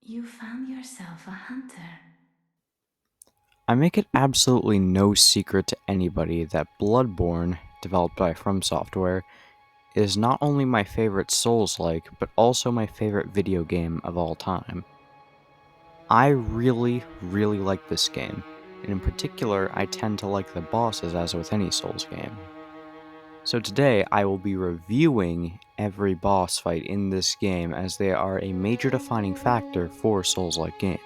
You found yourself a hunter. I make it absolutely no secret to anybody that Bloodborne, developed by From Software, is not only my favorite Souls-like, but also my favorite video game of all time. I really like this game, and in particular, I tend to like the bosses as with any Souls game. So today, I will be reviewing every boss fight in this game as they are a major defining factor for Souls-like games.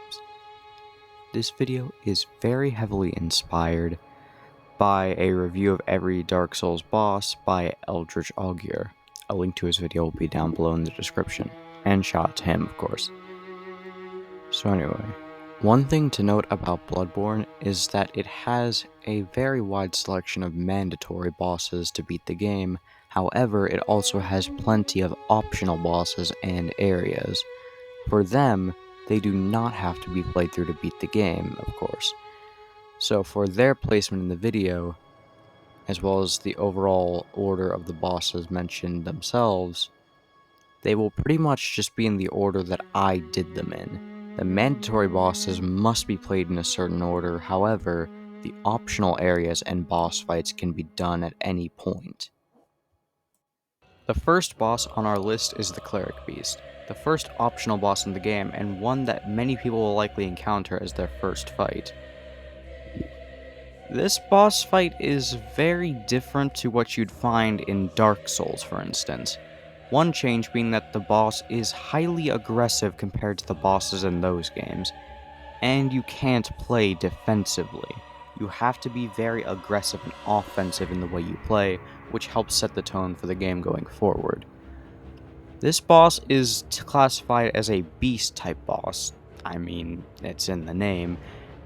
This video is very heavily inspired by a review of every Dark Souls boss by Eldritch Augur. A link to his video will be down below in the description, and shout out to him, of course. So anyway, one thing to note about Bloodborne is that it has a very wide selection of mandatory bosses to beat the game. However, it also has plenty of optional bosses and areas. For them, they do not have to be played through to beat the game, of course. So for their placement in the video, as well as the overall order of the bosses mentioned themselves, they will pretty much just be in the order that I did them in. The mandatory bosses must be played in a certain order, however, the optional areas and boss fights can be done at any point. The first boss on our list is the Cleric Beast, the first optional boss in the game, and one that many people will likely encounter as their first fight. This boss fight is very different to what you'd find in Dark Souls, for instance. One change being that the boss is highly aggressive compared to the bosses in those games, and you can't play defensively. You have to be very aggressive and offensive in the way you play, which helps set the tone for the game going forward. This boss is classified as a beast type boss. I mean, it's in the name,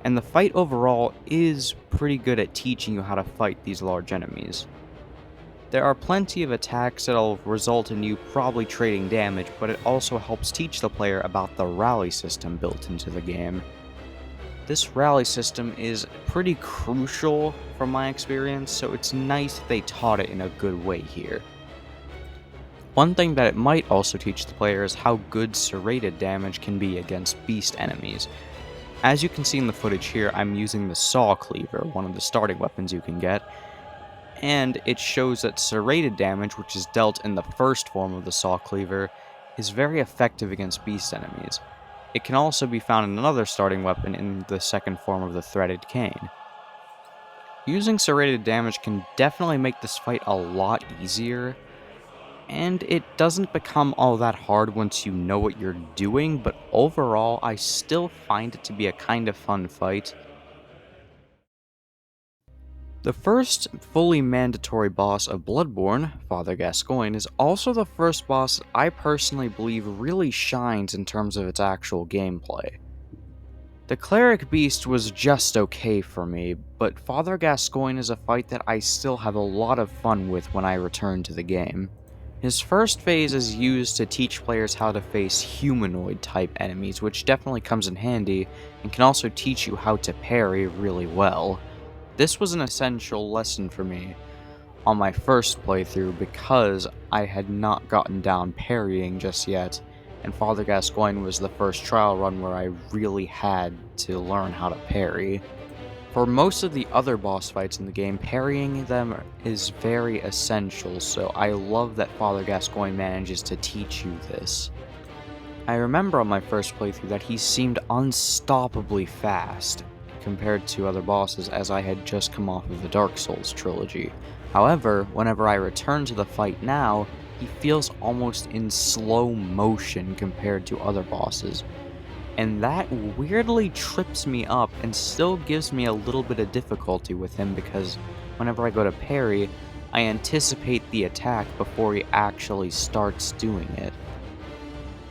and the fight overall is pretty good at teaching you how to fight these large enemies. There are plenty of attacks that'll result in you probably trading damage, but it also helps teach the player about the rally system built into the game. This rally system is pretty crucial from my experience, so it's nice that they taught it in a good way here. One thing that it might also teach the player is how good serrated damage can be against beast enemies. As you can see in the footage here, I'm using the Saw Cleaver, one of the starting weapons you can get, and it shows that serrated damage, which is dealt in the first form of the Saw Cleaver, is very effective against beast enemies. It can also be found in another starting weapon in the second form of the Threaded Cane. Using serrated damage can definitely make this fight a lot easier, and it doesn't become all that hard once you know what you're doing, but overall, I still find it to be a kind of fun fight. The first fully mandatory boss of Bloodborne, Father Gascoigne, is also the first boss I personally believe really shines in terms of its actual gameplay. The Cleric Beast was just okay for me, but Father Gascoigne is a fight that I still have a lot of fun with when I return to the game. His first phase is used to teach players how to face humanoid-type enemies, which definitely comes in handy, and can also teach you how to parry really well. This was an essential lesson for me on my first playthrough because I had not gotten down parrying just yet, and Father Gascoigne was the first trial run where I really had to learn how to parry. For most of the other boss fights in the game, parrying them is very essential, so I love that Father Gascoigne manages to teach you this. I remember on my first playthrough that he seemed unstoppably fast compared to other bosses as I had just come off of the Dark Souls trilogy. However, whenever I return to the fight now, he feels almost in slow motion compared to other bosses, and that weirdly trips me up and still gives me a little bit of difficulty with him because whenever I go to parry, I anticipate the attack before he actually starts doing it.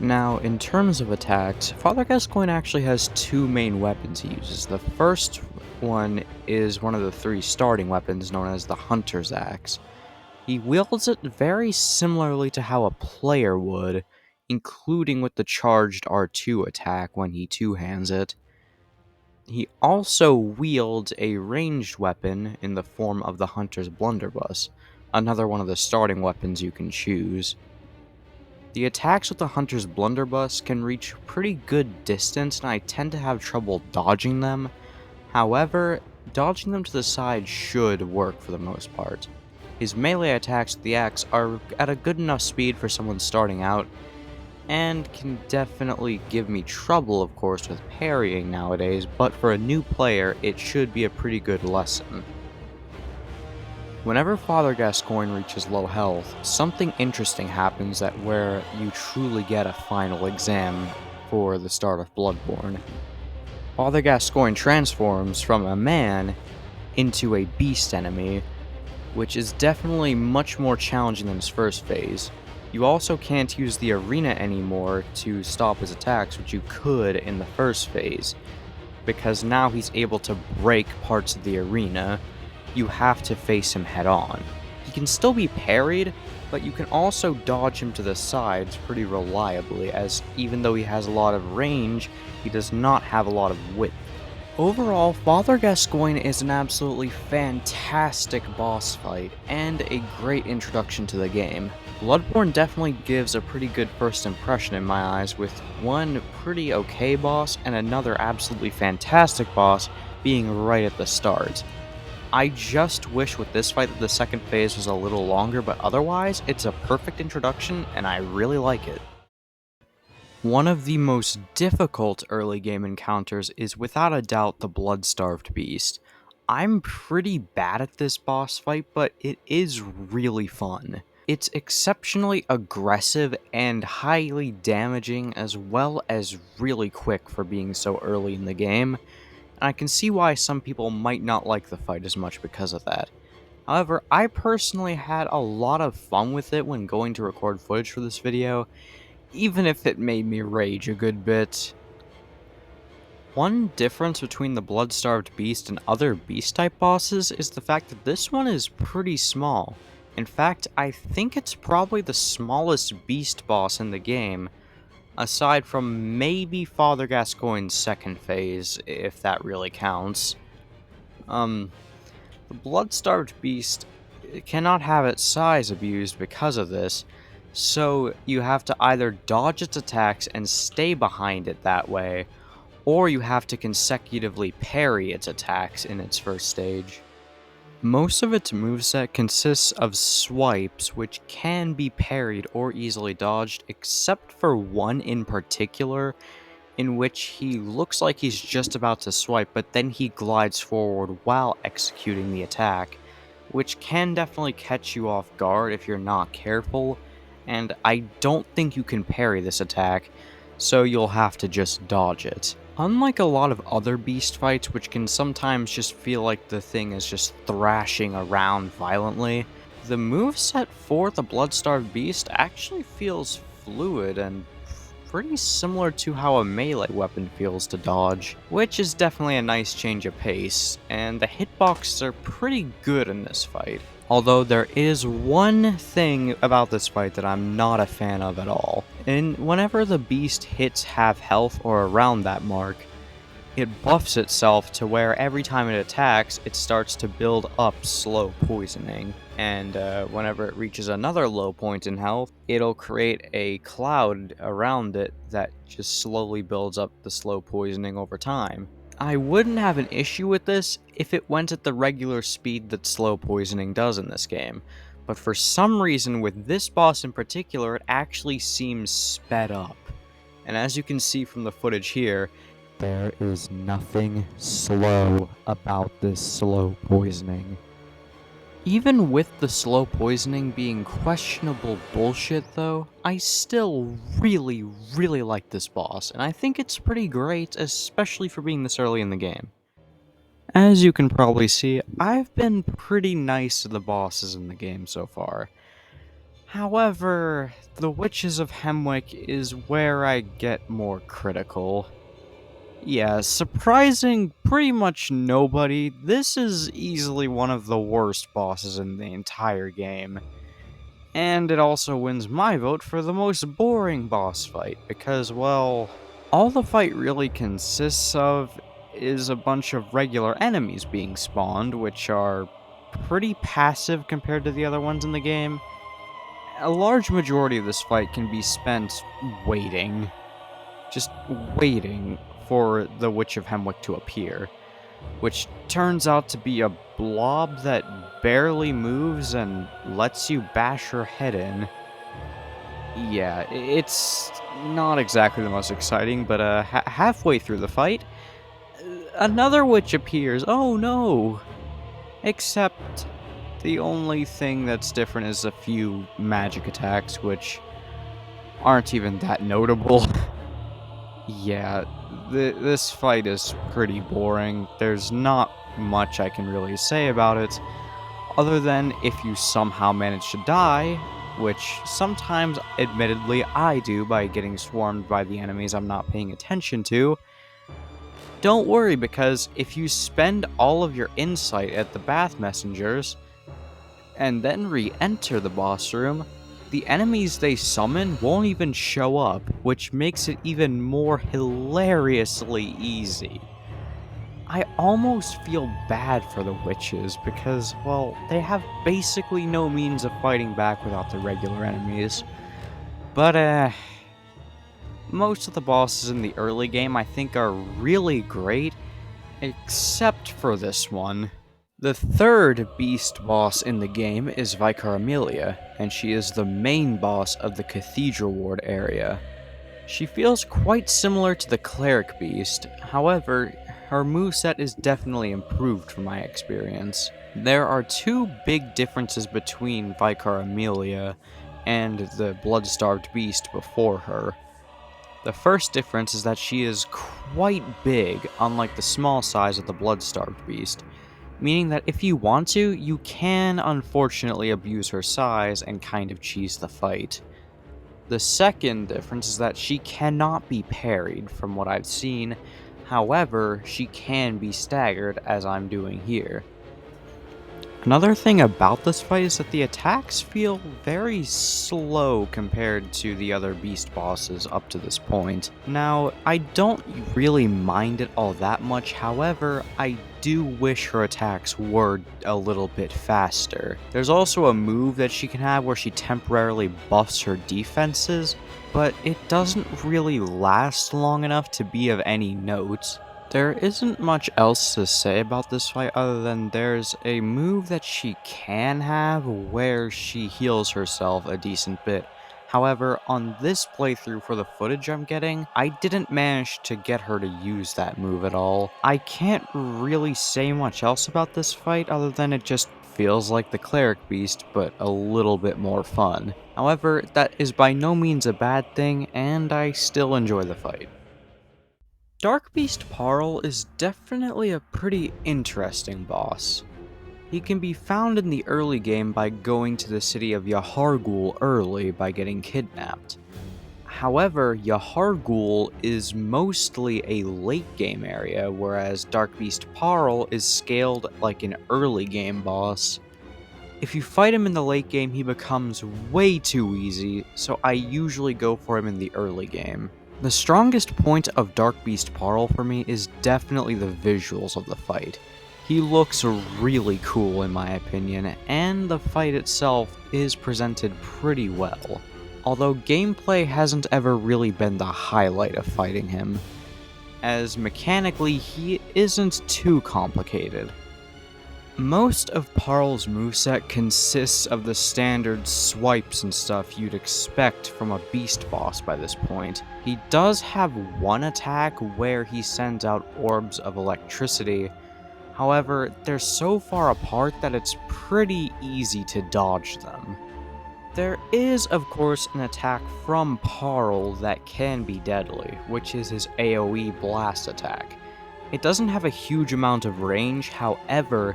Now, in terms of attacks, Father Gascoigne actually has two main weapons he uses. The first one is one of the three starting weapons known as the Hunter's Axe. He wields it very similarly to how a player would, including with the charged R2 attack when he two-hands it. He also wields a ranged weapon in the form of the Hunter's Blunderbuss, another one of the starting weapons you can choose. The attacks with the Hunter's Blunderbuss can reach pretty good distance, and I tend to have trouble dodging them. However, dodging them to the side should work for the most part. His melee attacks with the axe are at a good enough speed for someone starting out, and can definitely give me trouble, of course, with parrying nowadays, but for a new player, it should be a pretty good lesson. Whenever Father Gascoigne reaches low health, something interesting happens that where you truly get a final exam for the start of Bloodborne. Father Gascoigne transforms from a man into a beast enemy, which is definitely much more challenging than his first phase. You also can't use the arena anymore to stop his attacks, which you could in the first phase, because now he's able to break parts of the arena. You have to face him head on. He can still be parried, but you can also dodge him to the sides pretty reliably, as even though he has a lot of range, he does not have a lot of width. Overall, Father Gascoigne is an absolutely fantastic boss fight, and a great introduction to the game. Bloodborne definitely gives a pretty good first impression in my eyes, with one pretty okay boss and another absolutely fantastic boss being right at the start. I just wish with this fight that the second phase was a little longer, but otherwise, it's a perfect introduction, and I really like it. One of the most difficult early game encounters is without a doubt the Bloodstarved Beast. I'm pretty bad at this boss fight, but it is really fun. It's exceptionally aggressive and highly damaging, as well as really quick for being so early in the game, and I can see why some people might not like the fight as much because of that. However, I personally had a lot of fun with it when going to record footage for this video, even if it made me rage a good bit. One difference between the Bloodstarved Beast and other Beast-type bosses is the fact that this one is pretty small. In fact, I think it's probably the smallest Beast boss in the game, aside from maybe Father Gascoigne's second phase, if that really counts. The Bloodstarved Beast cannot have its size abused because of this, so you have to either dodge its attacks and stay behind it that way, or you have to consecutively parry its attacks in its first stage. Most of its moveset consists of swipes, which can be parried or easily dodged, except for one in particular, in which he looks like he's just about to swipe, but then he glides forward while executing the attack, which can definitely catch you off guard if you're not careful, and I don't think you can parry this attack, so you'll have to just dodge it. Unlike a lot of other beast fights, which can sometimes just feel like the thing is just thrashing around violently, the moveset for the Bloodstarved Beast actually feels fluid and pretty similar to how a melee weapon feels to dodge, which is definitely a nice change of pace, and the hitboxes are pretty good in this fight. Although there is one thing about this fight that I'm not a fan of at all. And whenever the beast hits half health or around that mark, it buffs itself to where every time it attacks, it starts to build up slow poisoning. And whenever it reaches another low point in health, it'll create a cloud around it that just slowly builds up the slow poisoning over time. I wouldn't have an issue with this if it went at the regular speed that slow poisoning does in this game, but for some reason with this boss in particular, it actually seems sped up. And as you can see from the footage here, there is nothing slow about this slow poisoning. Even with the slow poisoning being questionable bullshit though, I still really like this boss, and I think it's pretty great, especially for being this early in the game. As you can probably see, I've been pretty nice to the bosses in the game so far. However, the Witches of Hemlock is where I get more critical. Yeah, surprising pretty much nobody, this is easily one of the worst bosses in the entire game. And it also wins my vote for the most boring boss fight, because, well, all the fight really consists of is a bunch of regular enemies being spawned, which are pretty passive compared to the other ones in the game. a large majority of this fight can be spent waiting. Just waiting for the Witch of Hemlock to appear, which turns out to be a blob that barely moves and lets you bash her head in. Yeah, it's not exactly the most exciting, but halfway through the fight, another witch appears. Oh no! Except the only thing that's different is a few magic attacks, which aren't even that notable. Yeah, this fight is pretty boring. There's not much I can really say about it, other than if you somehow manage to die, which sometimes, admittedly, I do by getting swarmed by the enemies I'm not paying attention to. Don't worry, because if you spend all of your insight at the Bath Messengers, and then re-enter the boss room, the enemies they summon won't even show up, which makes it even more hilariously easy. I almost feel bad for the witches because, well, they have basically no means of fighting back without the regular enemies. But, most of the bosses in the early game I think are really great, except for this one. The third beast boss in the game is Vicar Amelia, and she is the main boss of the Cathedral Ward area. She feels quite similar to the Cleric Beast, however, her moveset is definitely improved from my experience. There are two big differences between Vicar Amelia and the Bloodstarved Beast before her. The first difference is that she is quite big, unlike the small size of the Bloodstarved Beast, meaning that if you want to, you can unfortunately abuse her size and kind of cheese the fight. The second difference is that she cannot be parried from what I've seen, however, she can be staggered as I'm doing here. Another thing about this fight is that the attacks feel very slow compared to the other beast bosses up to this point. Now, I don't really mind it all that much, however, I do wish her attacks were a little bit faster. There's also a move that she can have where she temporarily buffs her defenses, but it doesn't really last long enough to be of any note. There isn't much else to say about this fight other than there's a move that she can have where she heals herself a decent bit. However, on this playthrough for the footage I'm getting, I didn't manage to get her to use that move at all. I can't really say much else about this fight other than it just feels like the Cleric Beast, but a little bit more fun. However, that is by no means a bad thing, and I still enjoy the fight. Dark Beast Parl is definitely a pretty interesting boss. He can be found in the early game by going to the city of Yahar'gul early by getting kidnapped. However, Yahar'gul is mostly a late game area, whereas Dark Beast Parl is scaled like an early game boss. If you fight him in the late game, he becomes way too easy, so I usually go for him in the early game. The strongest point of Dark Beast Parl for me is definitely the visuals of the fight. He looks really cool in my opinion, and the fight itself is presented pretty well. Although gameplay hasn't ever really been the highlight of fighting him, as mechanically he isn't too complicated. Most of Parl's moveset consists of the standard swipes and stuff you'd expect from a beast boss by this point. He does have one attack where he sends out orbs of electricity, however, they're so far apart that it's pretty easy to dodge them. There is, of course, an attack from Parl that can be deadly, which is his AoE blast attack. It doesn't have a huge amount of range, however,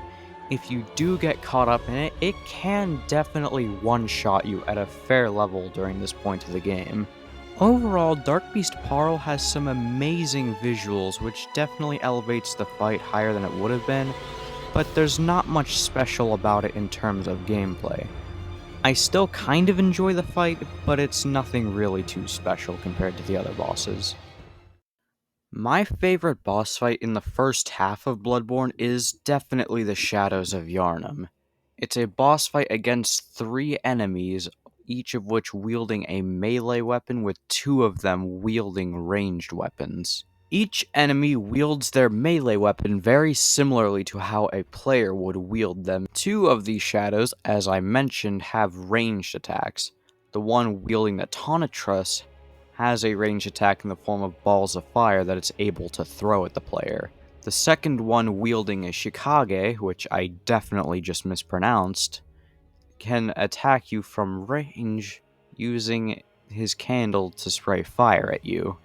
if you do get caught up in it, it can definitely one-shot you at a fair level during this point of the game. Overall, Dark Beast Parl has some amazing visuals, which definitely elevates the fight higher than it would have been, but there's not much special about it in terms of gameplay. I still kind of enjoy the fight, but it's nothing really too special compared to the other bosses. My favorite boss fight in the first half of Bloodborne is definitely the Shadows of Yharnam. It's a boss fight against 3 enemies, each of which wielding a melee weapon with 2 of them wielding ranged weapons. Each enemy wields their melee weapon very similarly to how a player would wield them. 2 of these shadows, as I mentioned, have ranged attacks. The one wielding the Tonitrus has a ranged attack in the form of balls of fire that it's able to throw at the player. The second one, wielding a Shikage, which I definitely just mispronounced, can attack you from range using his candle to spray fire at you.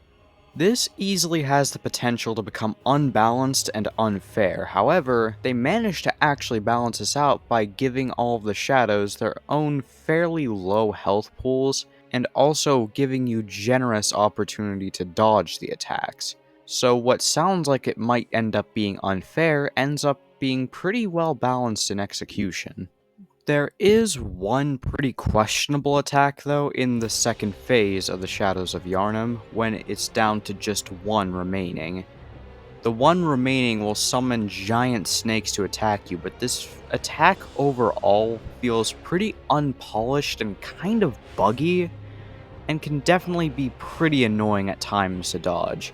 This easily has the potential to become unbalanced and unfair. However, they managed to actually balance this out by giving all of the shadows their own fairly low health pools, and also giving you generous opportunity to dodge the attacks. So what sounds like it might end up being unfair ends up being pretty well balanced in execution. There is one pretty questionable attack, though, in the second phase of the Shadows of Yharnam, when it's down to just 1 remaining. The 1 remaining will summon giant snakes to attack you, but this attack overall feels pretty unpolished and kind of buggy, and can definitely be pretty annoying at times to dodge.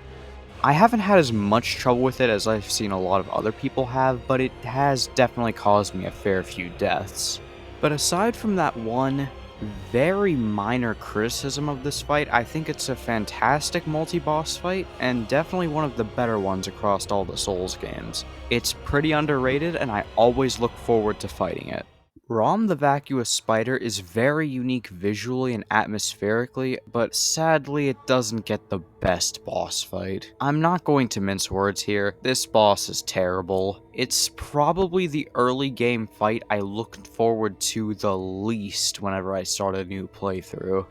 I haven't had as much trouble with it as I've seen a lot of other people have, but it has definitely caused me a fair few deaths. But aside from that one very minor criticism of this fight, I think it's a fantastic multi-boss fight, and definitely one of the better ones across all the Souls games. It's pretty underrated, and I always look forward to fighting it. Rom the Vacuous Spider is very unique visually and atmospherically, but sadly it doesn't get the best boss fight. I'm not going to mince words here, this boss is terrible. It's probably the early game fight I looked forward to the least whenever I start a new playthrough.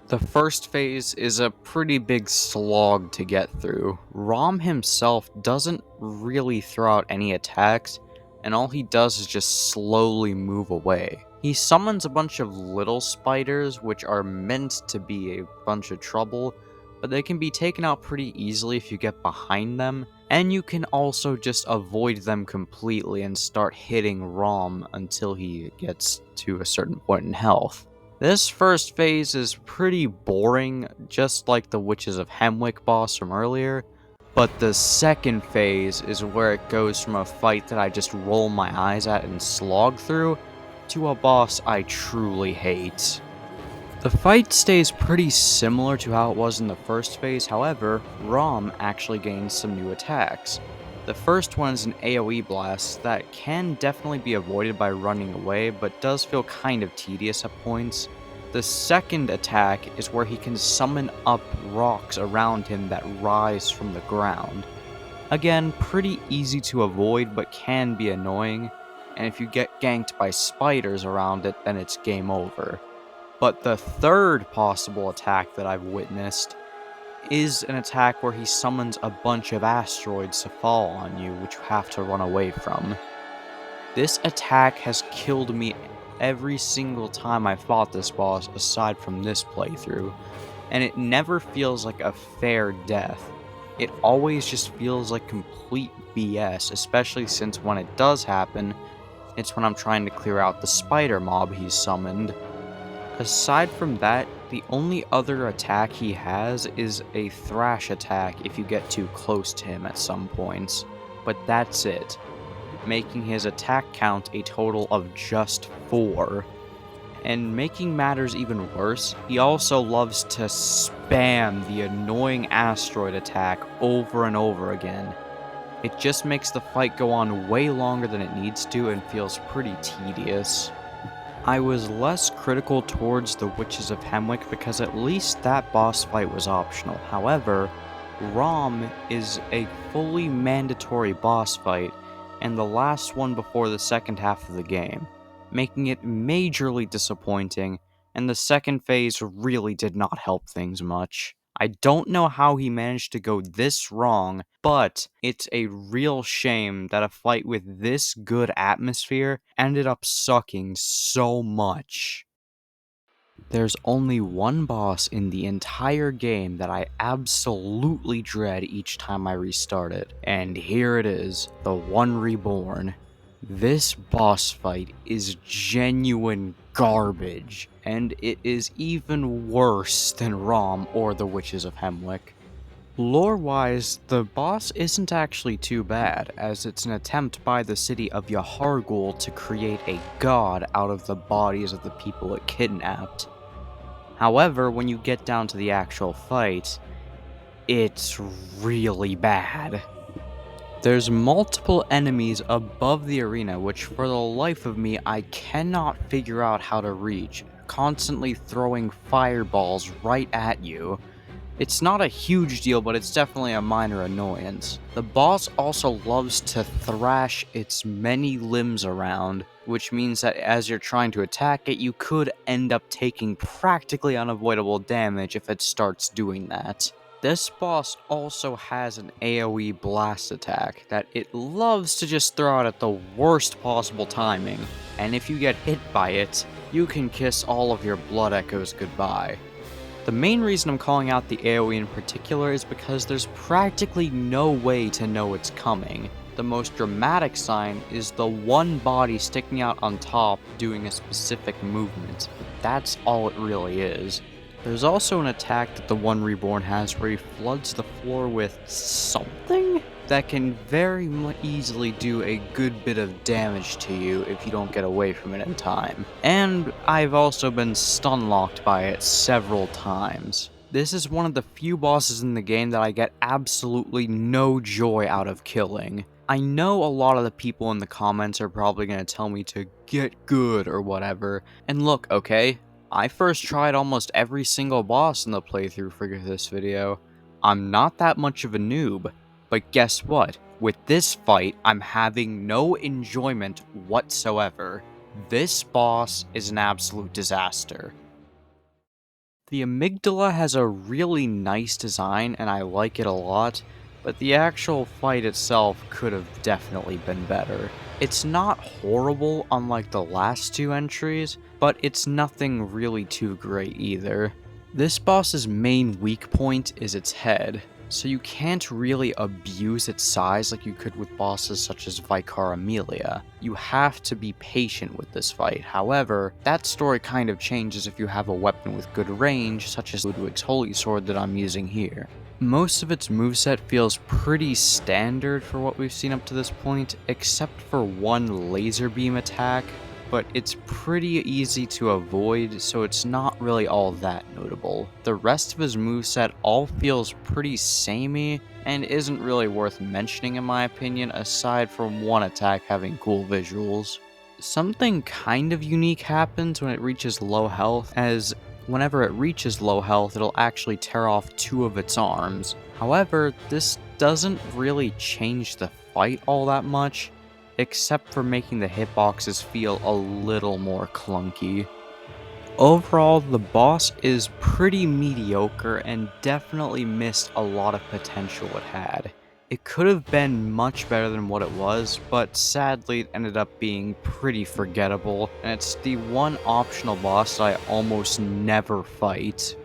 The first phase is a pretty big slog to get through. Rom himself doesn't really throw out any attacks, and all he does is just slowly move away. He summons a bunch of little spiders, which are meant to be a bunch of trouble, but they can be taken out pretty easily if you get behind them, and you can also just avoid them completely and start hitting Rom until he gets to a certain point in health. This first phase is pretty boring, just like the Witches of Hemlock boss from earlier, but the second phase is where it goes from a fight that I just roll my eyes at and slog through, to a boss I truly hate. The fight stays pretty similar to how it was in the first phase, however, Rom actually gains some new attacks. The first one is an AoE blast that can definitely be avoided by running away, but does feel kind of tedious at points. The second attack is where he can summon up rocks around him that rise from the ground. Again, pretty easy to avoid, but can be annoying, and if you get ganked by spiders around it, then it's game over. But the third possible attack that I've witnessed is an attack where he summons a bunch of asteroids to fall on you, which you have to run away from. This attack has killed me every single time I fought this boss aside from this playthrough, and it never feels like a fair death. It always just feels like complete BS, especially since when it does happen, it's when I'm trying to clear out the spider mob he's summoned. Aside from that, the only other attack he has is a thrash attack if you get too close to him at some points, but that's it, making his attack count a total of just 4. And making matters even worse, he also loves to spam the annoying asteroid attack over and over again. It just makes the fight go on way longer than it needs to and feels pretty tedious. I was less critical towards the Witches of Hemlock because at least that boss fight was optional. However, Rom is a fully mandatory boss fight, and the last one before the second half of the game, making it majorly disappointing, and the second phase really did not help things much. I don't know how he managed to go this wrong, but it's a real shame that a fight with this good atmosphere ended up sucking so much. There's only one boss in the entire game that I absolutely dread each time I restart it, and here it is, the One Reborn. This boss fight is genuine garbage, and it is even worse than Rom or the Witches of Hemlock. Lore-wise, the boss isn't actually too bad, as it's an attempt by the city of Yahar'gul to create a god out of the bodies of the people it kidnapped. However, when you get down to the actual fight, it's really bad. There's multiple enemies above the arena, which for the life of me I cannot figure out how to reach, constantly throwing fireballs right at you. It's not a huge deal, but it's definitely a minor annoyance. The boss also loves to thrash its many limbs around, which means that as you're trying to attack it, you could end up taking practically unavoidable damage if it starts doing that. This boss also has an AoE blast attack that it loves to just throw out at the worst possible timing, and if you get hit by it, you can kiss all of your blood echoes goodbye. The main reason I'm calling out the AoE in particular is because there's practically no way to know it's coming. The most dramatic sign is the one body sticking out on top doing a specific movement. That's all it really is. There's also an attack that the One Reborn has where he floods the floor with something that can very easily do a good bit of damage to you if you don't get away from it in time. And I've also been stun-locked by it several times. This is one of the few bosses in the game that I get absolutely no joy out of killing. I know a lot of the people in the comments are probably going to tell me to get good or whatever, and look, okay? I first tried almost every single boss in the playthrough for this video. I'm not that much of a noob, but guess what? With this fight, I'm having no enjoyment whatsoever. This boss is an absolute disaster. The amygdala has a really nice design and I like it a lot, but the actual fight itself could have definitely been better. It's not horrible unlike the last two entries, but it's nothing really too great either. This boss's main weak point is its head, so you can't really abuse its size like you could with bosses such as Vicar Amelia. You have to be patient with this fight. However, that story kind of changes if you have a weapon with good range, such as Ludwig's Holy Sword that I'm using here. Most of its moveset feels pretty standard for what we've seen up to this point, except for one laser beam attack, but it's pretty easy to avoid, so it's not really all that notable. The rest of his moveset all feels pretty samey, and isn't really worth mentioning in my opinion, aside from one attack having cool visuals. Something kind of unique happens when it reaches low health, as whenever it reaches low health, it'll actually tear off two of its arms. However, this doesn't really change the fight all that much, except for making the hitboxes feel a little more clunky. Overall, the boss is pretty mediocre and definitely missed a lot of potential it had. It could have been much better than what it was, but sadly it ended up being pretty forgettable, and it's the one optional boss that I almost never fight.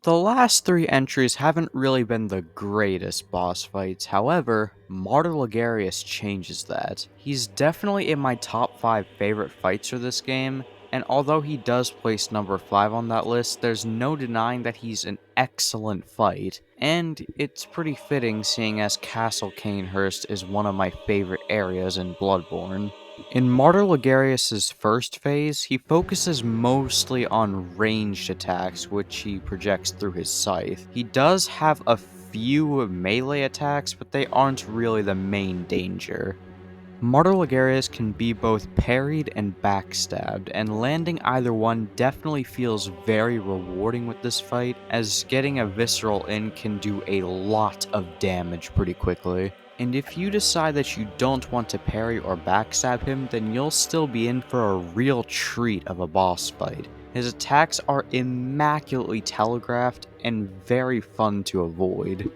The last three entries haven't really been the greatest boss fights, however, Martyr Logarius changes that. He's definitely in my top 5 favorite fights for this game, and although he does place number 5 on that list, there's no denying that he's an excellent fight, and it's pretty fitting seeing as Castle Cainhurst is one of my favorite areas in Bloodborne. In Martyr Logarius' first phase, he focuses mostly on ranged attacks, which he projects through his scythe. He does have a few melee attacks, but they aren't really the main danger. Martyr Logarius can be both parried and backstabbed, and landing either one definitely feels very rewarding with this fight, as getting a visceral in can do a lot of damage pretty quickly. And if you decide that you don't want to parry or backstab him, then you'll still be in for a real treat of a boss fight. His attacks are immaculately telegraphed and very fun to avoid.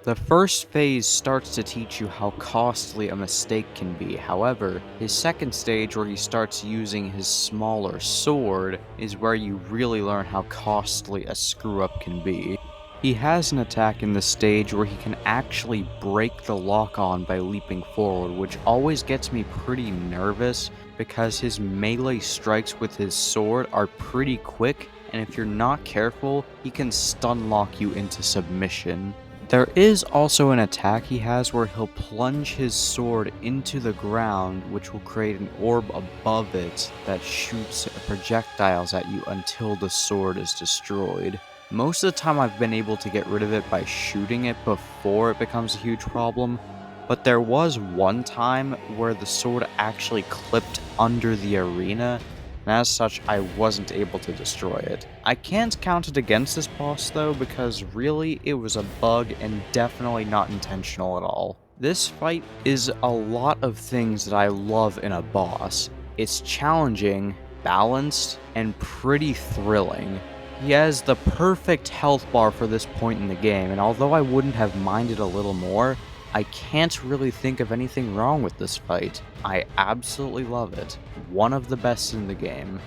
The first phase starts to teach you how costly a mistake can be, however, his second stage where he starts using his smaller sword is where you really learn how costly a screw-up can be. He has an attack in this stage where he can actually break the lock-on by leaping forward, which always gets me pretty nervous because his melee strikes with his sword are pretty quick, and if you're not careful, he can stun lock you into submission. There is also an attack he has where he'll plunge his sword into the ground, which will create an orb above it that shoots projectiles at you until the sword is destroyed. Most of the time I've been able to get rid of it by shooting it before it becomes a huge problem, but there was one time where the sword actually clipped under the arena, and as such, I wasn't able to destroy it. I can't count it against this boss though, because really it was a bug and definitely not intentional at all. This fight is a lot of things that I love in a boss. It's challenging, balanced, and pretty thrilling. He has the perfect health bar for this point in the game, and although I wouldn't have minded a little more, I can't really think of anything wrong with this fight. I absolutely love it. One of the best in the game.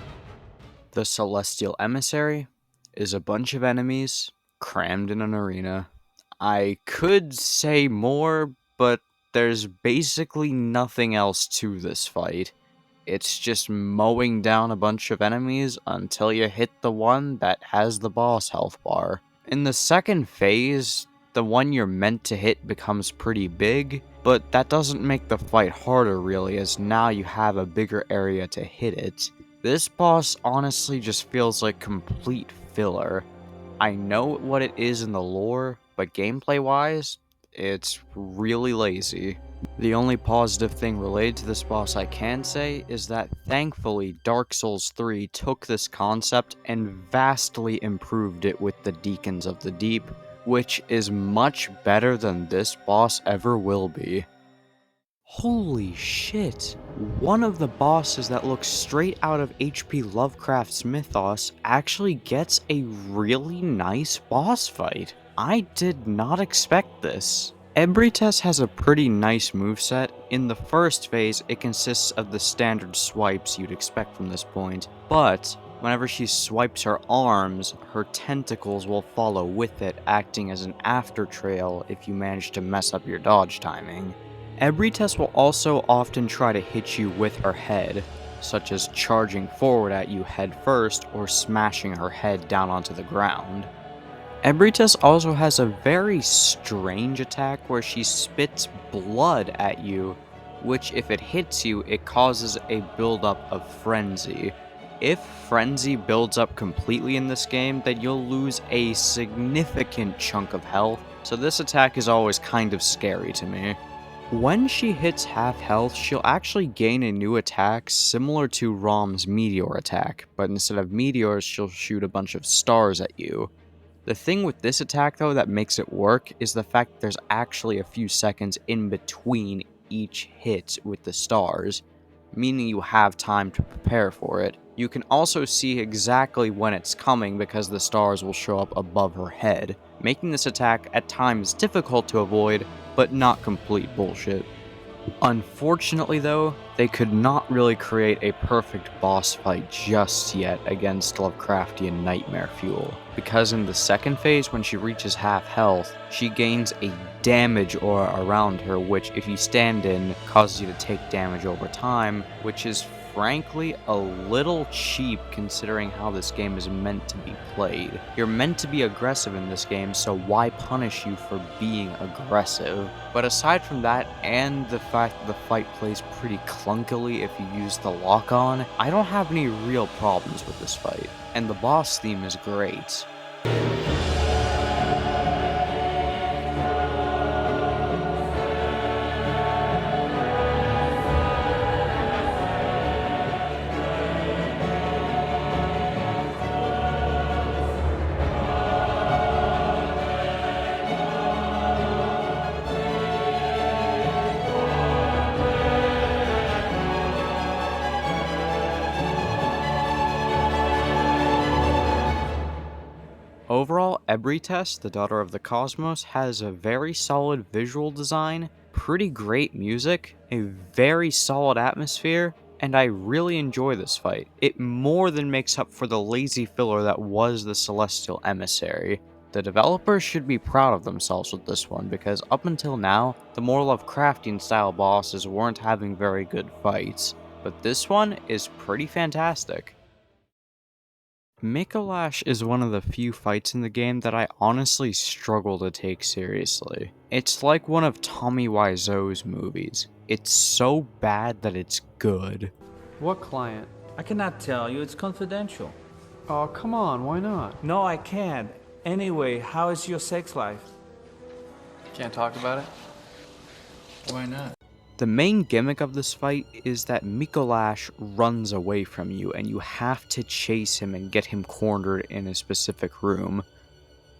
The Celestial Emissary is a bunch of enemies crammed in an arena. I could say more, but there's basically nothing else to this fight. It's just mowing down a bunch of enemies until you hit the one that has the boss health bar. In the second phase, the one you're meant to hit becomes pretty big, but that doesn't make the fight harder really, as now you have a bigger area to hit it. This boss honestly just feels like complete filler. I know what it is in the lore, but gameplay-wise, it's really lazy. The only positive thing related to this boss I can say is that thankfully Dark Souls 3 took this concept and vastly improved it with the Deacons of the Deep, which is much better than this boss ever will be. Holy shit! One of the bosses that looks straight out of H.P. Lovecraft's mythos actually gets a really nice boss fight. I did not expect this. Ebrites has a pretty nice moveset. In the first phase, it consists of the standard swipes you'd expect from this point, but whenever she swipes her arms, her tentacles will follow with it, acting as an after trail if you manage to mess up your dodge timing. Ebrites will also often try to hit you with her head, such as charging forward at you head first or smashing her head down onto the ground. Ebrites also has a very strange attack where she spits blood at you, which if it hits you, it causes a buildup of frenzy. If frenzy builds up completely in this game, then you'll lose a significant chunk of health, so this attack is always kind of scary to me. When she hits half health, she'll actually gain a new attack similar to Rom's meteor attack, but instead of meteors, she'll shoot a bunch of stars at you. The thing with this attack though that makes it work is the fact that there's actually a few seconds in between each hit with the stars, meaning you have time to prepare for it. You can also see exactly when it's coming because the stars will show up above her head, making this attack at times difficult to avoid, but not complete bullshit. Unfortunately though, they could not really create a perfect boss fight just yet against Lovecraftian nightmare fuel, because in the second phase when she reaches half health, she gains a damage aura around her which if you stand in, causes you to take damage over time, which is frankly a little cheap considering how this game is meant to be played. You're meant to be aggressive in this game, so why punish you for being aggressive? But aside from that, and the fact that the fight plays pretty clunkily if you use the lock-on, I don't have any real problems with this fight. And the boss theme is great. Overall, Ebrites, the Daughter of the Cosmos, has a very solid visual design, pretty great music, a very solid atmosphere, and I really enjoy this fight. It more than makes up for the lazy filler that was the Celestial Emissary. The developers should be proud of themselves with this one, because up until now, the more Lovecraftian style bosses weren't having very good fights. but this one is pretty fantastic. Mikalash is one of the few fights in the game that I honestly struggle to take seriously. It's like one of Tommy Wiseau's movies. It's so bad that it's good. What client? I cannot tell you, it's confidential. Oh, come on, why not? No, I can't. Anyway, how is your sex life? Can't talk about it? Why not? The main gimmick of this fight is that Mikalash runs away from you and you have to chase him and get him cornered in a specific room.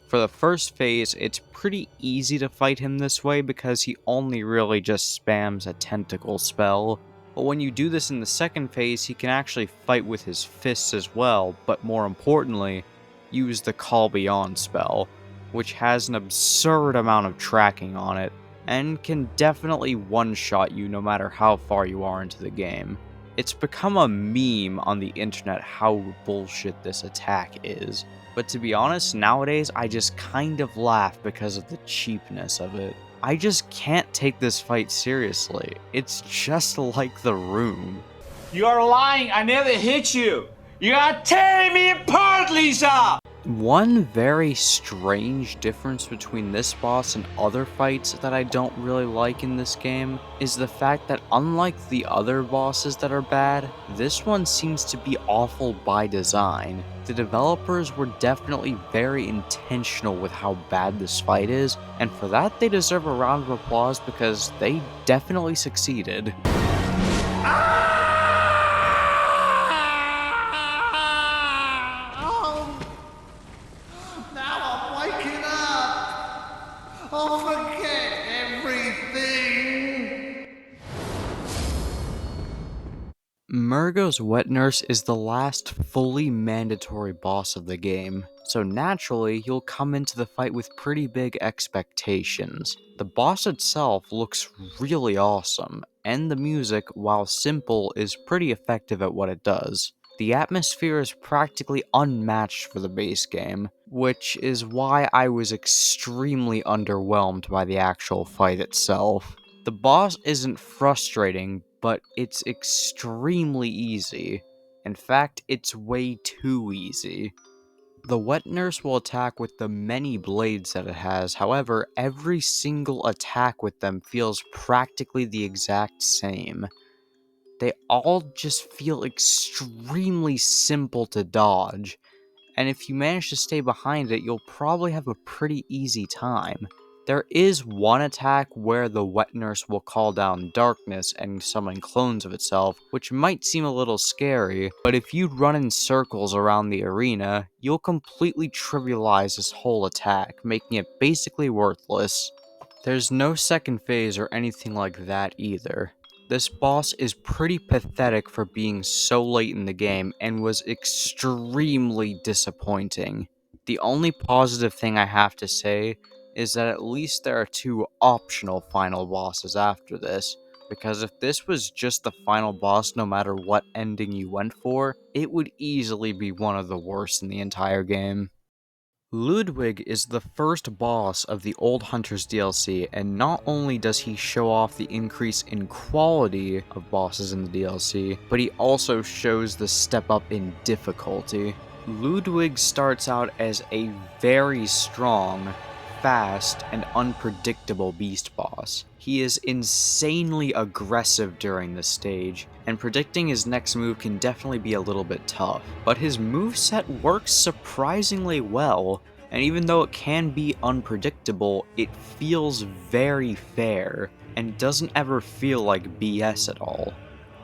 For the first phase, it's pretty easy to fight him this way because he only really just spams a tentacle spell. But when you do this in the second phase, he can actually fight with his fists as well, but more importantly, use the Call Beyond spell, which has an absurd amount of tracking on it, and can definitely one-shot you no matter how far you are into the game. It's become a meme on the internet how bullshit this attack is, but to be honest, nowadays I just kind of laugh because of the cheapness of it. I just can't take this fight seriously. It's just like The Room. You are lying! I never hit you! You are tearing me apart, Lisa! One very strange difference between this boss and other fights that I don't really like in this game is the fact that unlike the other bosses that are bad, this one seems to be awful by design. The developers were definitely very intentional with how bad this fight is, and for that they deserve a round of applause because they definitely succeeded. Murgo's Wet Nurse is the last fully mandatory boss of the game, so naturally you'll come into the fight with pretty big expectations. The boss itself looks really awesome, and the music, while simple, is pretty effective at what it does. The atmosphere is practically unmatched for the base game, which is why I was extremely underwhelmed by the actual fight itself. The boss isn't frustrating, but it's extremely easy. In fact, it's way too easy. The Wet Nurse will attack with the many blades that it has, however, every single attack with them feels practically the exact same. They all just feel extremely simple to dodge, and if you manage to stay behind it, you'll probably have a pretty easy time. There is one attack where the Wet Nurse will call down darkness and summon clones of itself, which might seem a little scary, but if you run in circles around the arena, you'll completely trivialize this whole attack, making it basically worthless. There's no second phase or anything like that either. This boss is pretty pathetic for being so late in the game and was extremely disappointing. The only positive thing I have to say is that at least there are 2 optional final bosses after this, because if this was just the final boss no matter what ending you went for, it would easily be one of the worst in the entire game. Ludwig is the first boss of the Old Hunters DLC, and not only does he show off the increase in quality of bosses in the DLC, but he also shows the step up in difficulty. Ludwig starts out as a very strong, fast, and unpredictable beast boss. He is insanely aggressive during this stage, and predicting his next move can definitely be a little bit tough, but his moveset works surprisingly well, and even though it can be unpredictable, it feels very fair, and doesn't ever feel like BS at all.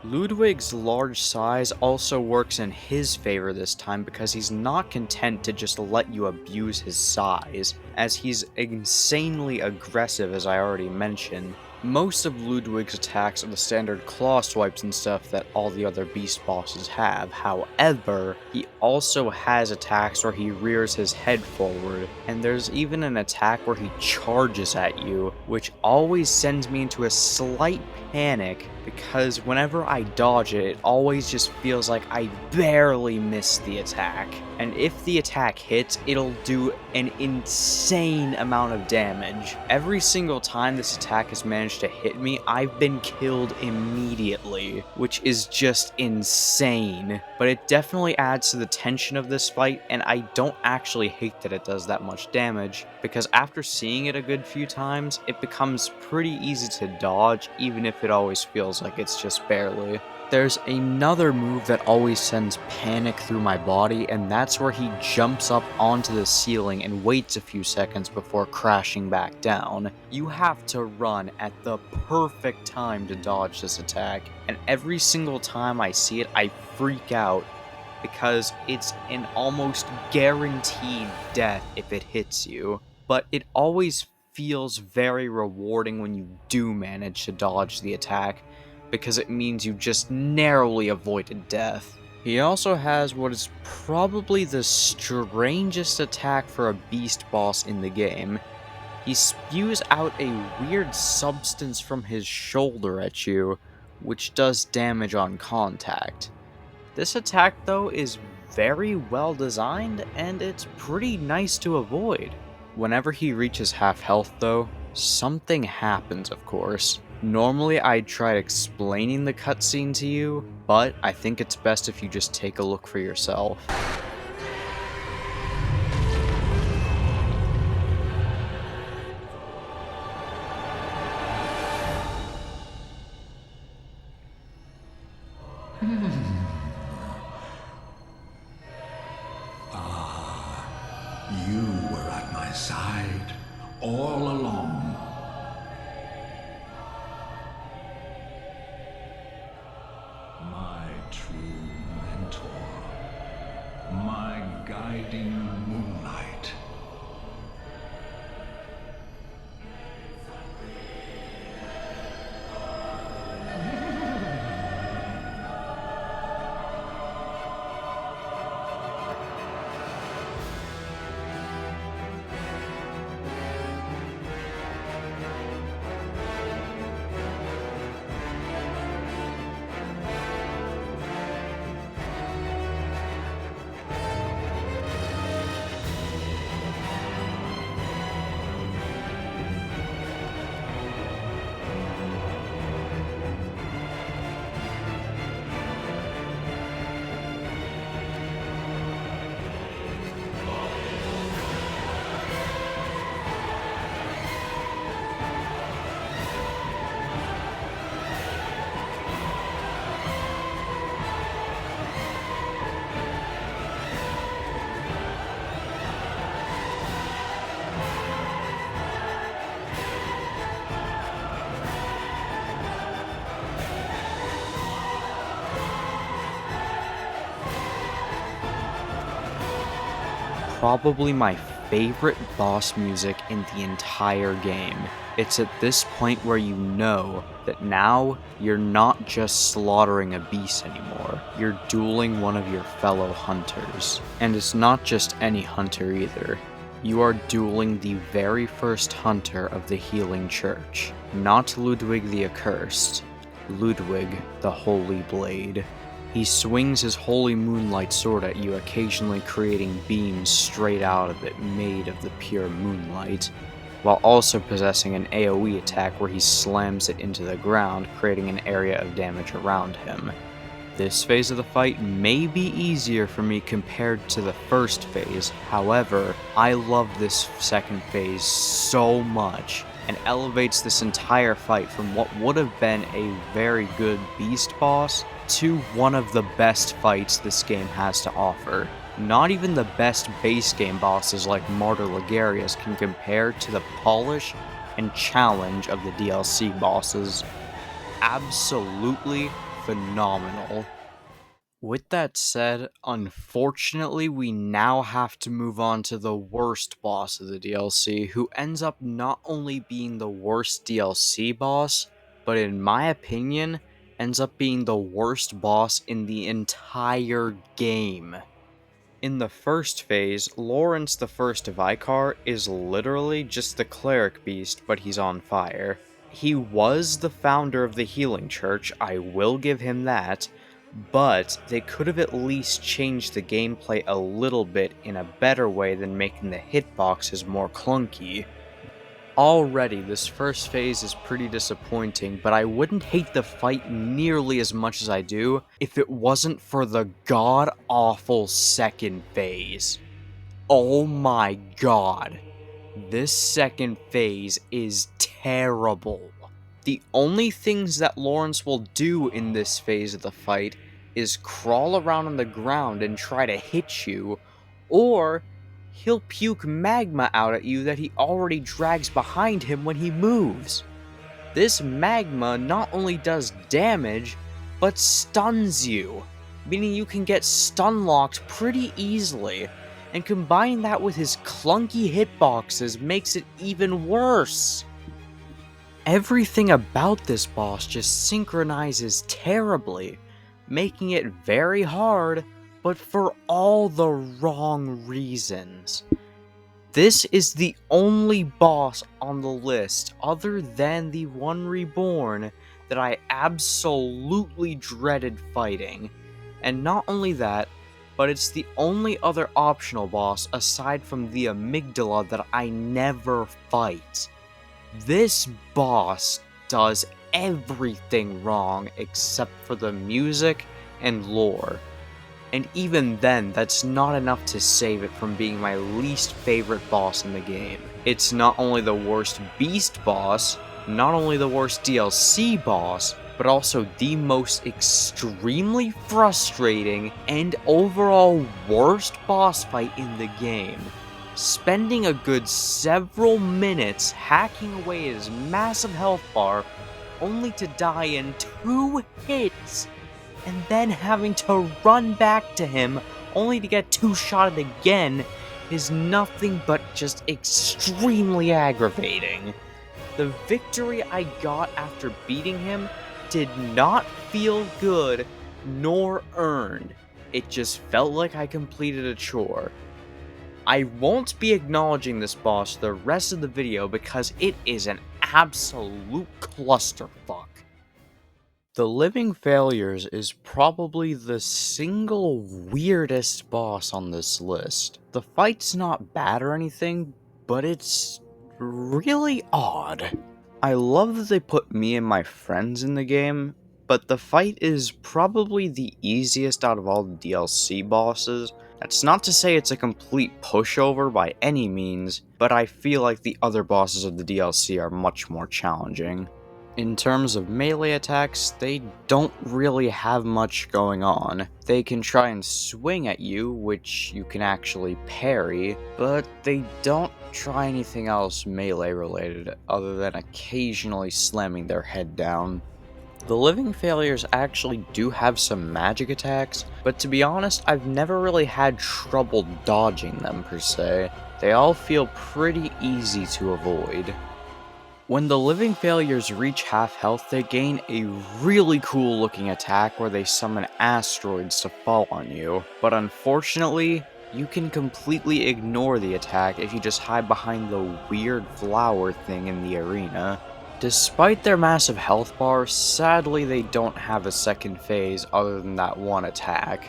Ludwig's large size also works in his favor this time because he's not content to just let you abuse his size, as he's insanely aggressive as I already mentioned. Most of Ludwig's attacks are the standard claw swipes and stuff that all the other beast bosses have, however, he also has attacks where he rears his head forward, and there's even an attack where he charges at you, which always sends me into a slight panic because whenever I dodge it, it always just feels like I barely missed the attack. And if the attack hits, it'll do an insane amount of damage. Every single time this attack has managed managed to hit me, I've been killed immediately, which is just insane. But it definitely adds to the tension of this fight, and I don't actually hate that it does that much damage, because after seeing it a good few times, it becomes pretty easy to dodge, even if it always feels like it's just barely. There's another move that always sends panic through my body, and that's where he jumps up onto the ceiling and waits a few seconds before crashing back down. You have to run at the perfect time to dodge this attack, and every single time I see it, I freak out, because it's an almost guaranteed death if it hits you. But it always feels very rewarding when you do manage to dodge the attack, because it means you just narrowly avoided death. He also has what is probably the strangest attack for a beast boss in the game. He spews out a weird substance from his shoulder at you, which does damage on contact. This attack, though, is very well designed, and it's pretty nice to avoid. Whenever he reaches half health, though, something happens, of course. Normally, I'd try explaining the cutscene to you, but I think it's best if you just take a look for yourself. You were at my side all along. My true mentor, my guiding moonlight. Probably my favorite boss music in the entire game. It's at this point where you know that now you're not just slaughtering a beast anymore, you're dueling one of your fellow hunters. And it's not just any hunter either. You are dueling the very first hunter of the Healing Church. Not Ludwig the Accursed, Ludwig the Holy Blade. He swings his holy moonlight sword at you, occasionally creating beams straight out of it made of the pure moonlight, while also possessing an AoE attack where he slams it into the ground, creating an area of damage around him. This phase of the fight may be easier for me compared to the first phase, however, I love this second phase so much, and elevates this entire fight from what would have been a very good beast boss to one of the best fights this game has to offer. Not even the best base game bosses like Martyr Logarius can compare to the polish and challenge of the DLC bosses. Absolutely phenomenal. With that said, unfortunately we now have to move on to the worst boss of the DLC, who ends up not only being the worst DLC boss, but in my opinion, ends up being the worst boss in the entire game. In the first phase, Lawrence the First Vicar is literally just the Cleric Beast, but he's on fire. He was the founder of the Healing Church, I will give him that, but they could have at least changed the gameplay a little bit in a better way than making the hitboxes more clunky. Already, this first phase is pretty disappointing, but I wouldn't hate the fight nearly as much as I do if it wasn't for the god-awful second phase. Oh my god. This second phase is terrible. The only things that Lawrence will do in this phase of the fight is crawl around on the ground and try to hit you, or he'll puke magma out at you that he already drags behind him when he moves. This magma not only does damage, but stuns you, meaning you can get stun locked pretty easily, and combining that with his clunky hitboxes makes it even worse. Everything about this boss just synchronizes terribly, making it very hard, but for all the wrong reasons. This is the only boss on the list, other than the One Reborn, that I absolutely dreaded fighting. And not only that, but it's the only other optional boss aside from the amygdala that I never fight. This boss does everything wrong except for the music and lore. And even then, that's not enough to save it from being my least favorite boss in the game. It's not only the worst beast boss, not only the worst DLC boss, but also the most extremely frustrating and overall worst boss fight in the game. Spending a good several minutes hacking away at his massive health bar, only to die in 2 hits, and then having to run back to him only to get 2-shotted again, is nothing but just extremely aggravating. The victory I got after beating him did not feel good nor earned. It just felt like I completed a chore. I won't be acknowledging this boss the rest of the video because it is an absolute clusterfuck. The Living Failures is probably the single weirdest boss on this list. The fight's not bad or anything, but it's really odd. I love that they put me and my friends in the game, but the fight is probably the easiest out of all the DLC bosses. That's not to say it's a complete pushover by any means, but I feel like the other bosses of the DLC are much more challenging. In terms of melee attacks, they don't really have much going on. They can try and swing at you, which you can actually parry, but they don't try anything else melee related other than occasionally slamming their head down. The Living Failures actually do have some magic attacks, but to be honest, I've never really had trouble dodging them per se. They all feel pretty easy to avoid. When the Living Failures reach half health, they gain a really cool looking attack where they summon asteroids to fall on you, but unfortunately, you can completely ignore the attack if you just hide behind the weird flower thing in the arena. Despite their massive health bar, sadly they don't have a second phase other than that one attack,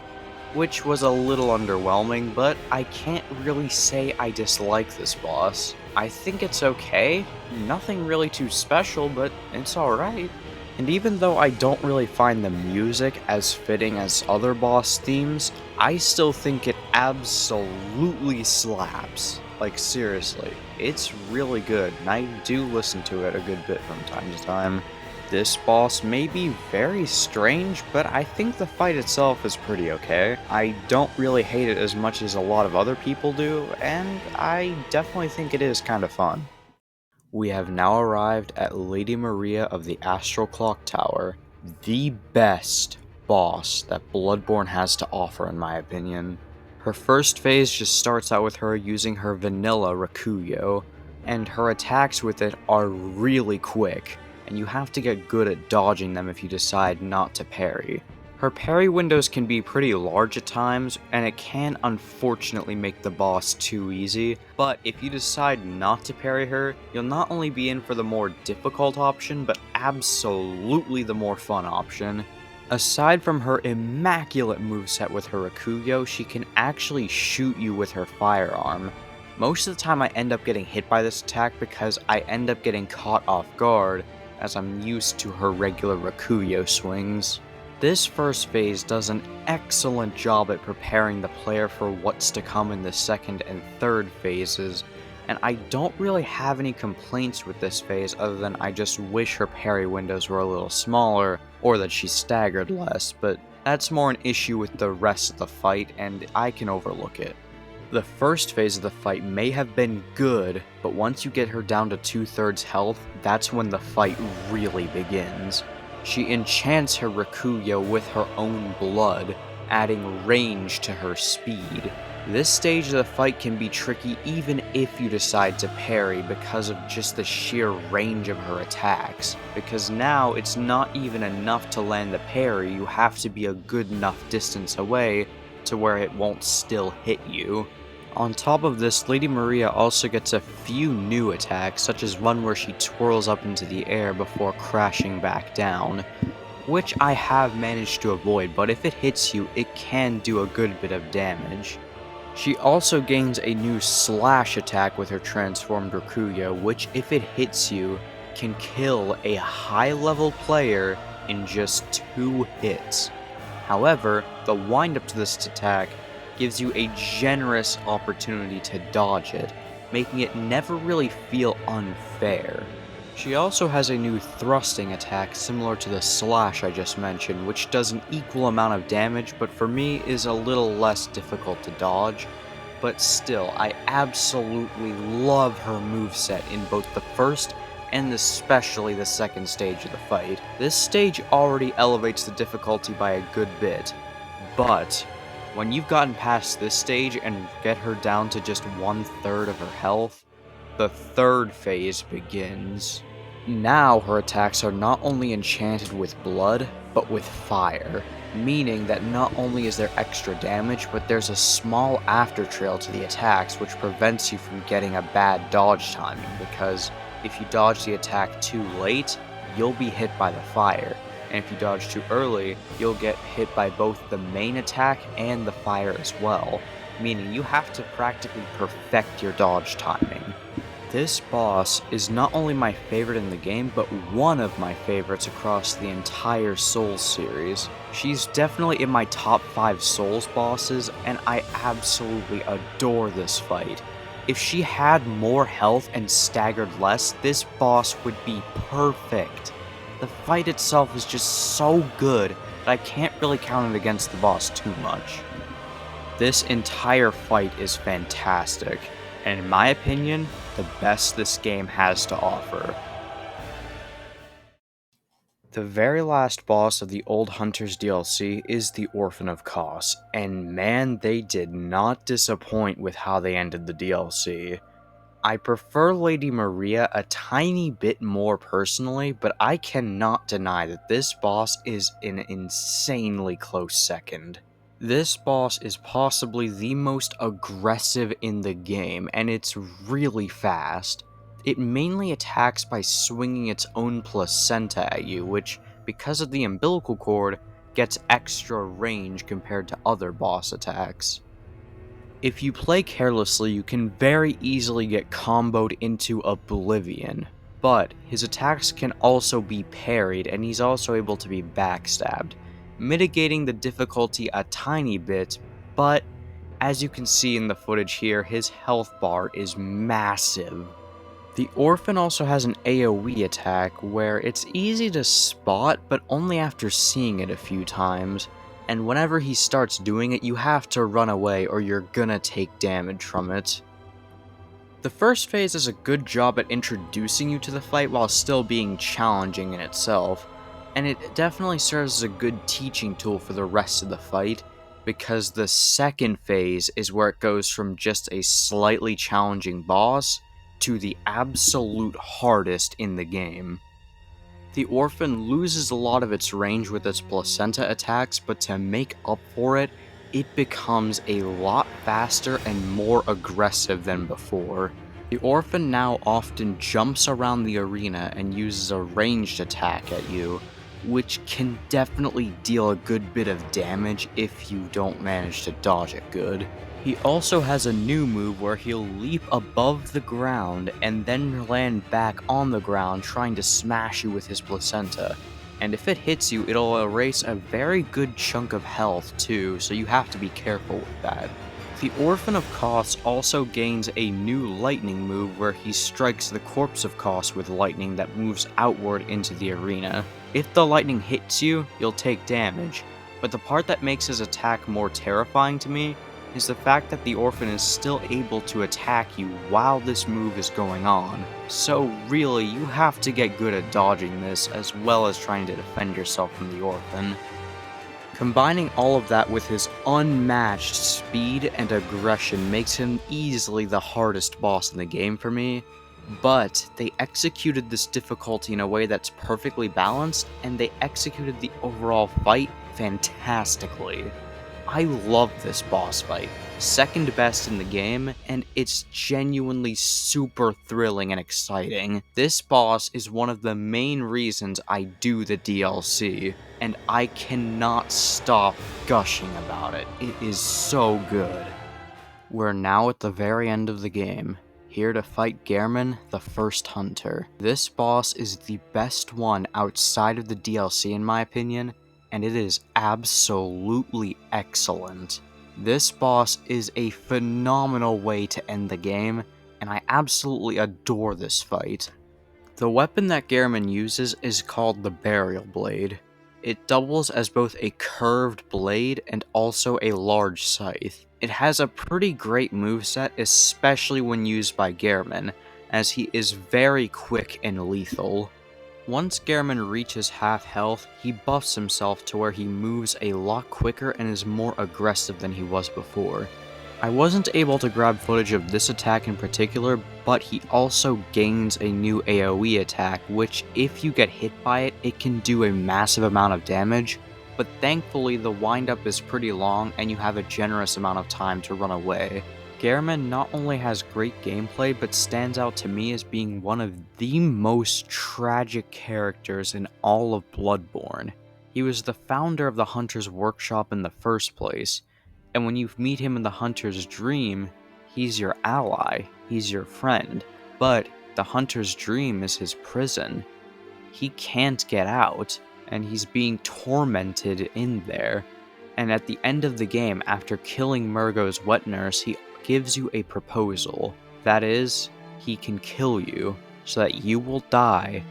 which was a little underwhelming, but I can't really say I dislike this boss. I think it's okay, nothing really too special, but it's alright. And even though I don't really find the music as fitting as other boss themes, I still think it absolutely slaps. Like seriously, it's really good, and I do listen to it a good bit from time to time. This boss may be very strange, but I think the fight itself is pretty okay. I don't really hate it as much as a lot of other people do, and I definitely think it is kind of fun. We have now arrived at Lady Maria of the Astral Clock Tower, the best boss that Bloodborne has to offer in my opinion. Her first phase just starts out with her using her vanilla Rakuyo, and her attacks with it are really quick, and you have to get good at dodging them if you decide not to parry. Her parry windows can be pretty large at times, and it can unfortunately make the boss too easy, but if you decide not to parry her, you'll not only be in for the more difficult option, but absolutely the more fun option. Aside from her immaculate moveset with her Rakuyo, she can actually shoot you with her firearm. Most of the time I end up getting hit by this attack because I end up getting caught off guard, as I'm used to her regular Rakuyo swings. This first phase does an excellent job at preparing the player for what's to come in the second and third phases, and I don't really have any complaints with this phase other than I just wish her parry windows were a little smaller, or that she staggered less, but that's more an issue with the rest of the fight, and I can overlook it. The first phase of the fight may have been good, but once you get her down to 2/3 health, that's when the fight really begins. She enchants her Rakuyo with her own blood, adding range to her speed. This stage of the fight can be tricky even if you decide to parry because of just the sheer range of her attacks, because now it's not even enough to land the parry, you have to be a good enough distance away to where it won't still hit you. On top of this, Lady Maria also gets a few new attacks, such as one where she twirls up into the air before crashing back down, which I have managed to avoid, but if it hits you, it can do a good bit of damage. She also gains a new slash attack with her transformed Rakuyo, which if it hits you, can kill a high-level player in just 2 hits. However, the wind-up to this attack gives you a generous opportunity to dodge it, making it never really feel unfair. She also has a new thrusting attack similar to the slash I just mentioned, which does an equal amount of damage, but for me is a little less difficult to dodge. But still, I absolutely love her moveset in both the first and especially the second stage of the fight. This stage already elevates the difficulty by a good bit, but when you've gotten past this stage and get her down to just 1/3 of her health, the third phase begins. Now her attacks are not only enchanted with blood, but with fire, meaning that not only is there extra damage, but there's a small aftertrail to the attacks which prevents you from getting a bad dodge timing, because if you dodge the attack too late, you'll be hit by the fire, and if you dodge too early, you'll get hit by both the main attack and the fire as well, meaning you have to practically perfect your dodge timing. This boss is not only my favorite in the game, but one of my favorites across the entire Souls series. She's definitely in my top 5 Souls bosses, and I absolutely adore this fight. If she had more health and staggered less, this boss would be perfect. The fight itself is just so good that I can't really count it against the boss too much. This entire fight is fantastic, and in my opinion, the best this game has to offer. The very last boss of the Old Hunters DLC is the Orphan of Kos, and man, they did not disappoint with how they ended the DLC. I prefer Lady Maria a tiny bit more personally, but I cannot deny that this boss is an insanely close second. This boss is possibly the most aggressive in the game, and it's really fast. It mainly attacks by swinging its own placenta at you, which, because of the umbilical cord, gets extra range compared to other boss attacks. If you play carelessly, you can very easily get comboed into oblivion, but his attacks can also be parried, and he's also able to be backstabbed, mitigating the difficulty a tiny bit, but as you can see in the footage here, his health bar is massive. The Orphan also has an AoE attack where it's easy to spot, but only after seeing it a few times, and whenever he starts doing it, you have to run away or you're gonna take damage from it. The first phase does a good job at introducing you to the fight while still being challenging in itself, and it definitely serves as a good teaching tool for the rest of the fight, because the second phase is where it goes from just a slightly challenging boss to the absolute hardest in the game. The Orphan loses a lot of its range with its placenta attacks, but to make up for it, it becomes a lot faster and more aggressive than before. The Orphan now often jumps around the arena and uses a ranged attack at you, which can definitely deal a good bit of damage if you don't manage to dodge it good. He also has a new move where he'll leap above the ground and then land back on the ground trying to smash you with his placenta. And if it hits you, it'll erase a very good chunk of health too, so you have to be careful with that. The Orphan of Koss also gains a new lightning move where he strikes the Corpse of Koss with lightning that moves outward into the arena. If the lightning hits you, you'll take damage, but the part that makes his attack more terrifying to me is the fact that the Orphan is still able to attack you while this move is going on. So really, you have to get good at dodging this as well as trying to defend yourself from the Orphan. Combining all of that with his unmatched speed and aggression makes him easily the hardest boss in the game for me, but they executed this difficulty in a way that's perfectly balanced, and they executed the overall fight fantastically. I love this boss fight, second best in the game, and it's genuinely super thrilling and exciting. This boss is one of the main reasons I do the DLC, and I cannot stop gushing about it. It is so good. We're now at the very end of the game, here to fight Garman, the First Hunter. This boss is the best one outside of the DLC in my opinion, and it is absolutely excellent. This boss is a phenomenal way to end the game, and I absolutely adore this fight. The weapon that Garman uses is called the Burial Blade. It doubles as both a curved blade and also a large scythe. It has a pretty great moveset, especially when used by Garman, as he is very quick and lethal. Once Garman reaches half health, he buffs himself to where he moves a lot quicker and is more aggressive than he was before. I wasn't able to grab footage of this attack in particular, but he also gains a new AoE attack, which if you get hit by it, it can do a massive amount of damage, but thankfully the windup is pretty long and you have a generous amount of time to run away. Garman not only has great gameplay, but stands out to me as being one of the most tragic characters in all of Bloodborne. He was the founder of the Hunter's Workshop in the first place, and when you meet him in the Hunter's Dream, he's your ally, he's your friend, but the Hunter's Dream is his prison. He can't get out, and he's being tormented in there. And at the end of the game, after killing Murgo's wet nurse, he gives you a proposal. That is, he can kill you, so that you will die,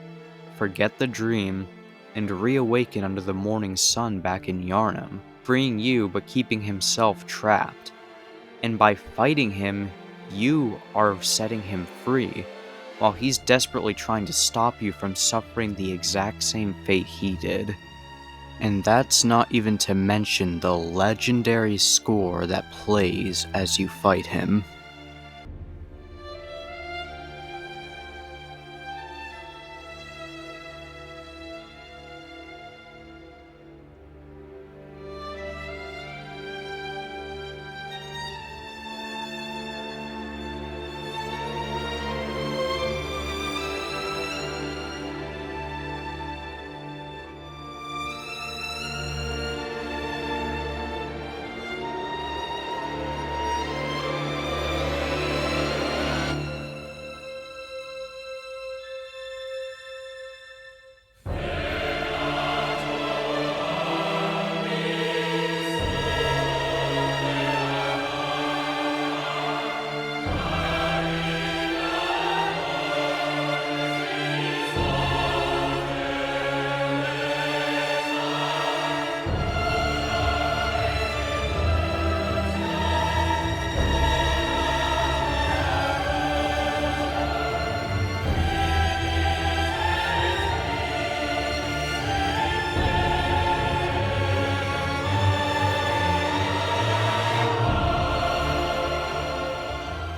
forget the dream, and reawaken under the morning sun back in Yharnam, freeing you but keeping himself trapped. And by fighting him, you are setting him free, while he's desperately trying to stop you from suffering the exact same fate he did. And that's not even to mention the legendary score that plays as you fight him.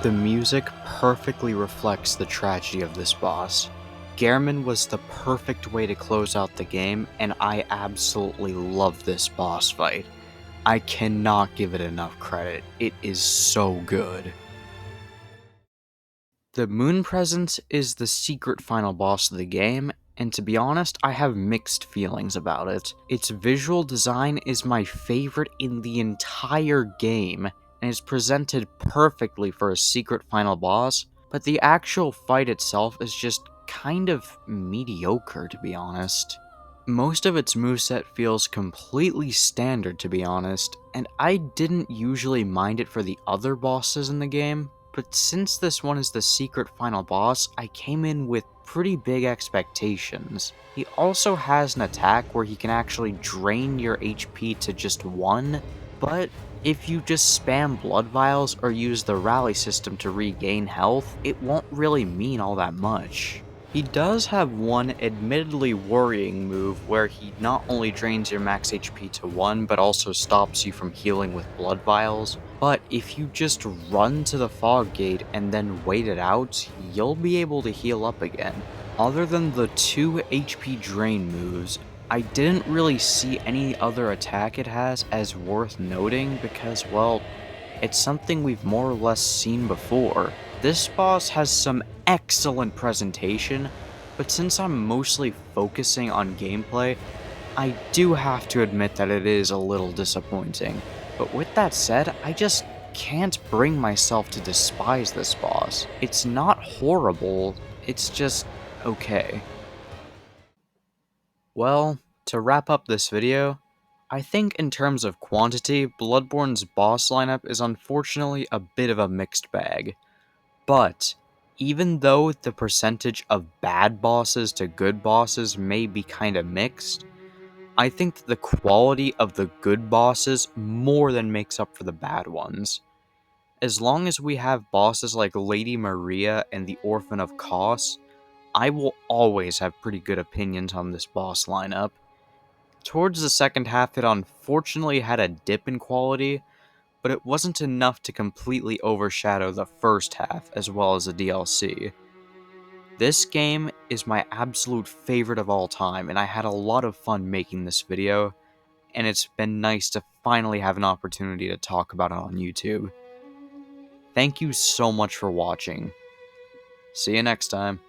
The music perfectly reflects the tragedy of this boss. Garman was the perfect way to close out the game, and I absolutely love this boss fight. I cannot give it enough credit. It is so good. The Moon Presence is the secret final boss of the game, And to be honest, I have mixed feelings about it. Its visual design is my favorite in the entire game, and is presented perfectly for a secret final boss, but the actual fight itself is just kind of mediocre, to be honest. Most of its moveset feels completely standard, to be honest, and I didn't usually mind it for the other bosses in the game, but since this one is the secret final boss, I came in with pretty big expectations. He also has an attack where he can actually drain your HP to just 1, but if you just spam blood vials or use the rally system to regain health, it won't really mean all that much. He does have one admittedly worrying move where he not only drains your max HP to 1, but also stops you from healing with blood vials. But if you just run to the fog gate and then wait it out, you'll be able to heal up again. Other than the 2 HP drain moves, I didn't really see any other attack it has as worth noting because, well, it's something we've more or less seen before. This boss has some excellent presentation, but since I'm mostly focusing on gameplay, I do have to admit that it is a little disappointing. But with that said, I just can't bring myself to despise this boss. It's not horrible, it's just okay. Well, to wrap up this video, I think in terms of quantity, Bloodborne's boss lineup is unfortunately a bit of a mixed bag. But, even though the percentage of bad bosses to good bosses may be kinda mixed, I think that the quality of the good bosses more than makes up for the bad ones. As long as we have bosses like Lady Maria and the Orphan of Kos, I will always have pretty good opinions on this boss lineup. Towards the second half, it unfortunately had a dip in quality, but it wasn't enough to completely overshadow the first half as well as the DLC. This game is my absolute favorite of all time, and I had a lot of fun making this video, and it's been nice to finally have an opportunity to talk about it on YouTube. Thank you so much for watching. See you next time.